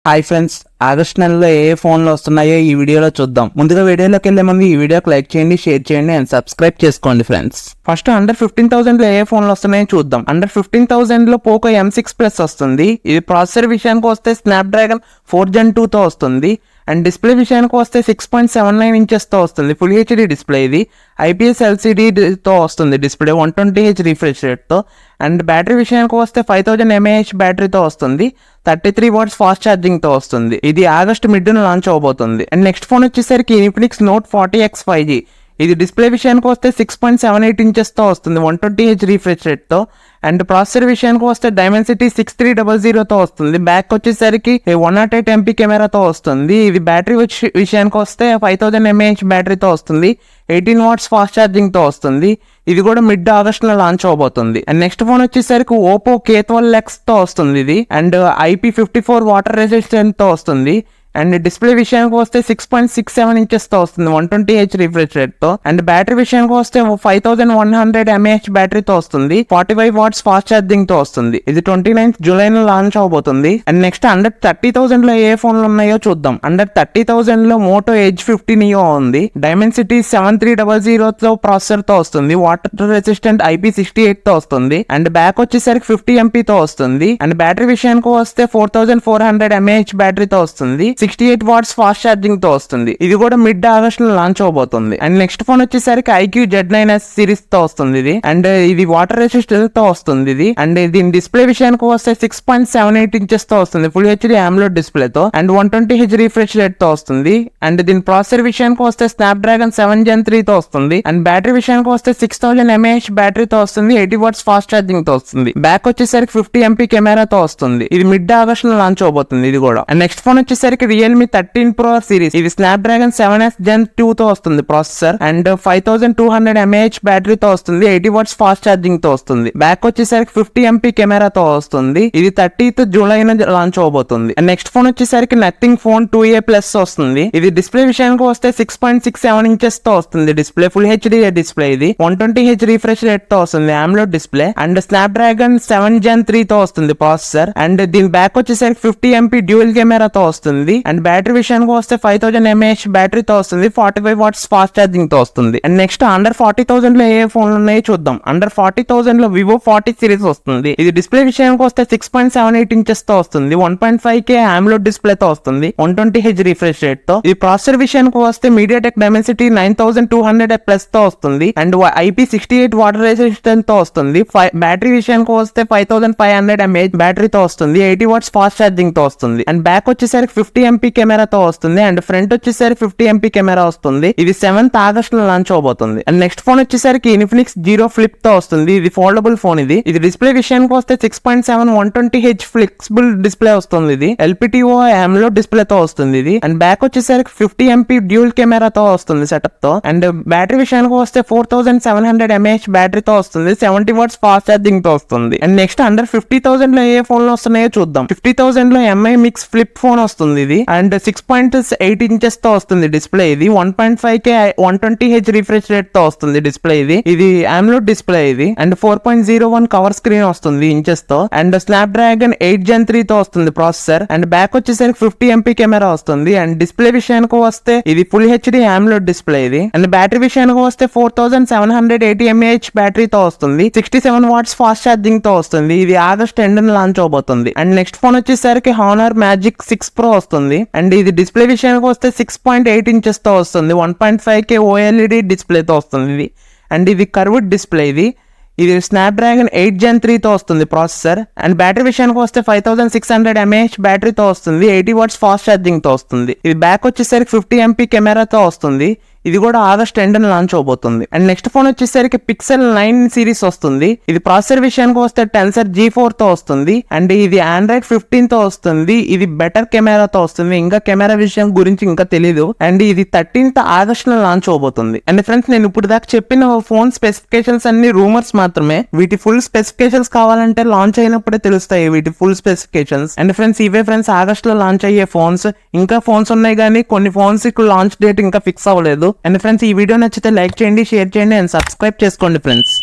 Hi friends, August నెలలో ఏ ఫోన్లు వస్తున్నాయో ఈ వీడియోలో చూద్దాం. ముందుగా వీడియోలోకి వెళ్లే ముందు ఈ వీడియోకి లైక్ చేయండి, షేర్ చేయండి అండ్ సబ్స్క్రైబ్ చేసుకోండి ఫ్రెండ్స్. ఫస్ట్ అండర్ 15,000 లో ఏ ఫోన్లు వస్తున్నాయో చూద్దాం. అండర్ 15,000 లో పోకో M6 Plus వస్తుంది. ఇది ప్రాసెసర్ విషయానికి వస్తే స్నాప్డ్రాగన్ 4 Gen 2 తో వస్తుంది. అండ్ డిస్ప్లే విషయానికి వస్తే 6.79 inches తో వస్తుంది. ఫుల్ హెచ్డి డిస్ప్లే ఇది. IPS LCD తో వస్తుంది డిస్ప్లే, 120Hz రిఫ్రెష్ రేట్ తో. అండ్ బ్యాటరీ విషయానికి వస్తే 5000 mAh బ్యాటరీతో వస్తుంది. 33 watts ఫాస్ట్ ఛార్జింగ్ తో వస్తుంది. ఇది ఆగస్ట్ మిడ్ లాంచ్ అవబోతుంది. అండ్ నెక్స్ట్ ఫోన్ వచ్చేసరికి ఇన్ఫినిక్స్ Note 40X 5G. ఇది డిస్ప్లే విషయానికి వస్తే 6.78 inches తో వస్తుంది, 120Hz రిఫ్రెష్ రేట్ తో. అండ్ ప్రాసెసర్ విషయానికి వస్తే Dimensity 6300 తో వస్తుంది. బ్యాక్ వచ్చేసరికి 108 MP కెమెరాతో వస్తుంది. ఇది బ్యాటరీ విషయానికి వస్తే 5000 mAh బ్యాటరీతో వస్తుంది, 18 watts ఫాస్ట్ ఛార్జింగ్ తో వస్తుంది. ఇది కూడా మిడ్ ఆగస్ట్ లో లాంచ్ అవబోతుంది. అండ్ నెక్స్ట్ ఫోన్ వచ్చేసరికి Oppo K12X తో వస్తుంది ఇది. అండ్ IP54 వాటర్ రెసిస్టెంట్ తో వస్తుంది. అండ్ డిస్ప్లే విషయానికి వస్తే 6.67 inches తో వస్తుంది, 120Hz రిఫ్రెష్ రేట్ తో. అండ్ బ్యాటరీ విషయానికి వస్తే 5100 mAh బ్యాటరీతో వస్తుంది, 45 watts ఫాస్ట్ ఛార్జింగ్ తో వస్తుంది. ఇది 29th July లాంచ్ అవబోతుంది. అండ్ నెక్స్ట్ అండర్ 30,000 లో ఏ ఫోన్లు ఉన్నాయో చూద్దాం. అండర్ 30,000 లో Moto Edge 50 Neo ఉంది. Dimensity 7300 తో ప్రాసెసర్ తో వస్తుంది, వాటర్ రెసిస్టెంట్ IP68 తో వస్తుంది. అండ్ బ్యాక్ వచ్చేసరికి 50 MP తో వస్తుంది. అండ్ బ్యాటరీ విషయానికి వస్తే 4400 mAh బ్యాటరీతో వస్తుంది, 68 watts ఫాస్ట్ ఛార్జింగ్ తో వస్తుంది. ఇది కూడా మిడ్ ఆగస్ట్ లో లాంచ్ అవబోతుంది. అండ్ నెక్స్ట్ ఫోన్ వచ్చేసరికి IQ Z9S సిరీస్ తో వస్తుంది ఇది. అండ్ ఇది వాటర్ రెసిస్టెంట్ తో వస్తుంది ఇది. అండ్ దీని డిస్ప్లే విషయానికి వస్తే 6.78 inches తో వస్తుంది, ఫుల్ హెచ్డి AMOLED డిస్ప్లే తో. అండ్ 120Hz రిఫ్రెష్ రేట్ తో వస్తుంది. అండ్ దీని ప్రాసెసర్ విషయానికి వస్తే స్నాప్డ్రాగన్ 7 Gen 3 తో వస్తుంది. అండ్ బ్యాటరీ విషయానికి వస్తే 6000 mAh బ్యాటరీతో వస్తుంది, 80 watts ఫాస్ట్ ఛార్జింగ్ తో వస్తుంది. బ్యాక్ వచ్చేసరికి 50 MP కెమెరాతో వస్తుంది. ఇది మిడ్ ఆగస్ట్ లో లాంచ్ అవబోతుంది ఇది కూడా. అండ్ నెక్స్ట్ ఫోన్ వచ్చేసరికి Realme 13 Pro సిరీస్. ఇది స్నాప్డ్రాగన్ 7S Gen 2 తో వస్తుంది ప్రాసెసర్. అండ్ 5200 mAh బ్యాటరీతో వస్తుంది, 80 watts ఫాస్ట్ ఛార్జింగ్ తో వస్తుంది. బ్యాక్ వచ్చేసరికి 50 MP కెమెరాతో వస్తుంది. ఇది 30th July లాంచ్ అవబోతుంది. అండ్ నెక్స్ట్ ఫోన్ వచ్చేసరికి నథింగ్ ఫోన్ 2A Plus వస్తుంది. ఇది డిస్ప్లే విషయానికి వస్తే 6.67 inches తో వస్తుంది డిస్ప్లే, ఫుల్ హెచ్డి డిస్ప్లే ఇది. 120Hz రిఫ్రెష్ రేట్ తో వస్తుంది, AMOLED display. And Snapdragon 7 Gen 3 తో వస్తుంది ప్రాసెసర్. అండ్ దీని బ్యాక్ వచ్చేసరికి 50 MP డ్యూయల్ కెమెరాతో వస్తుంది. అండ్ బ్యాటరీ విషయానికి వస్తే 5000 mAh బ్యాటరీతో వస్తుంది, 45 watts ఫాస్ట్ ఛార్జింగ్ తో వస్తుంది. అండ్ నెక్స్ట్ అండర్ 40,000 లో ఏ ఫోన్లు ఉన్నాయో చూద్దాం. అండర్ 40,000 లో Vivo 40 సిరీస్ వస్తుంది. ఇది డిస్ప్లే విషయానికి వస్తే 6.78 inches తో వస్తుంది, 1.5K AMOLED డిస్ప్లే తో వస్తుంది, 120Hz రిఫ్రెష్ రేట్ తో. ఇది ప్రాసెసర్ విషయానికి వస్తే MediaTek Dimensity 9200+ తో వస్తుంది. అండ్ IP68 వాటర్ రెసిస్టెంట్ తో వస్తుంది. బ్యాటరీ విషయానికి వస్తే 5500 mAh బ్యాటరీతో వస్తుంది, 80 watts ఫాస్ట్ ఛార్జింగ్ తో వస్తుంది. అండ్ బ్యాక్ వచ్చేసరికి 50 MP కెమెరాతో వస్తుంది. అండ్ ఫ్రంట్ వచ్చేసరికి 50 MP కెమెరా వస్తుంది. ఇది 7th ఆగస్ట్ లో లాంచ్ అవబోతుంది. అండ్ నెక్స్ట్ ఫోన్ వచ్చేసరికి ఇన్ఫినిక్స్ Zero Flip తో వస్తుంది. ఇది ఫోల్డబుల్ ఫోన్ ఇది. ఇది డిస్ప్లే విషయానికి వస్తే 6.7 120Hz ఫ్లెక్సిబుల్ డిస్ప్లే వస్తుంది. ఇది LPTO AMOLED డిస్ప్లే తో వస్తుంది ఇది. అండ్ బ్యాక్ వచ్చేసరికి 50 MP డ్యూయల్ కెమెరాతో వస్తుంది సెటప్ తో. అండ్ బ్యాటరీ విషయానికి వస్తే 4700 mAh బ్యాటరీతో వస్తుంది, 70 watts ఫాస్ట్ ఛార్జింగ్ తో వస్తుంది. అండ్ నెక్స్ట్ అండర్ 50,000 లో ఏ ఫోన్లు వస్తున్నాయో చూద్దాం. 50,000 లో MI Mix Flip ఫోన్ వస్తుంది ఇది. అండ్ 6.8 inches తో వస్తుంది డిస్ప్లే ఇది, 1.5K 120Hz రిఫ్రెష్ రేట్ తో వస్తుంది డిస్ప్లే ఇది. ఇది AMOLED డిస్ప్లే ఇది. అండ్ 4.01 కవర్ స్క్రీన్ వస్తుంది ఇంచెస్ తో. అండ్ స్నాప్డ్రాగన్ 8 Gen 3 తో వస్తుంది ప్రాసెసర్. అండ్ బ్యాక్ వచ్చేసరికి 50 MP కెమెరా వస్తుంది. అండ్ డిస్ప్లే విషయానికి వస్తే ఇది ఫుల్ హెచ్డి AMOLED డిస్ప్లే ఇది. అండ్ బ్యాటరీ విషయానికి వస్తే 4780 mAh బ్యాటరీతో వస్తుంది, 67 watts ఫాస్ట్ ఛార్జింగ్ తో వస్తుంది. ఇది ఆగస్ట్ ఎండ్ లాంచ్ అవబోతుంది. అండ్ నెక్స్ట్ ఫోన్ వచ్చేసరికి Honor Magic 6 Pro వస్తుంది. అండ్ ఇది డిస్ప్లే విషయానికి వస్తే 6.8 inches తో వస్తుంది, 1.5K OLED డిస్ప్లే తో వస్తుంది. అండ్ ఇది కర్వ్డ్ డిస్ప్లే ఇది. ఇది స్నాప్డ్రాగన్ 8 Gen 3 తో వస్తుంది ప్రాసెసర్. అండ్ బ్యాటరీ విషయానికి వస్తే 5600 mAh బ్యాటరీతో వస్తుంది, 80 watts ఫాస్ట్ ఛార్జింగ్ తో వస్తుంది. ఇది బ్యాక్ వచ్చేసరికి 50 MP కెమెరాతో వస్తుంది. ఇది కూడా ఆగస్ట్ ఎండ్ లాంచ్ అవబోతుంది. అండ్ నెక్స్ట్ ఫోన్ వచ్చేసరికి Pixel 9 సిరీస్ వస్తుంది. ఇది ప్రాసెసర్ విషయానికి వస్తే Tensor G4 తో వస్తుంది. అండ్ ఇది Android 15 తో వస్తుంది. ఇది బెటర్ కెమెరాతో వస్తుంది. ఇంకా కెమెరా విషయం గురించి ఇంకా తెలీదు. అండ్ ఇది 13th ఆగస్ట్ లో లాంచ్ అవబోతుంది. అండ్ ఫ్రెండ్స్, నేను ఇప్పుడు దాకా చెప్పిన ఫోన్ స్పెసిఫికేషన్స్ అన్ని రూమర్స్ మాత్రమే. వీటి ఫుల్ స్పెసిఫికేషన్స్ కావాలంటే లాంచ్ అయినప్పుడే తెలుస్తాయి వీటి ఫుల్ స్పెసిఫికేషన్స్. అండ్ ఫ్రెండ్స్, ఇవే ఫ్రెండ్స్ ఆగస్ట్ లో లాంచ్ అయ్యే ఫోన్స్. ఇంకా ఫోన్స్ ఉన్నాయి కానీ కొన్ని ఫోన్స్ లాంచ్ డేట్ ఇంకా ఫిక్స్ అవ్వలేదు. అండ్ ఫ్రెండ్స్, ఈ వీడియో నచ్చితే లైక్ చేయండి, షేర్ చేయండి అండ్ సబ్స్క్రైబ్ చేసుకోండి ఫ్రెండ్స్.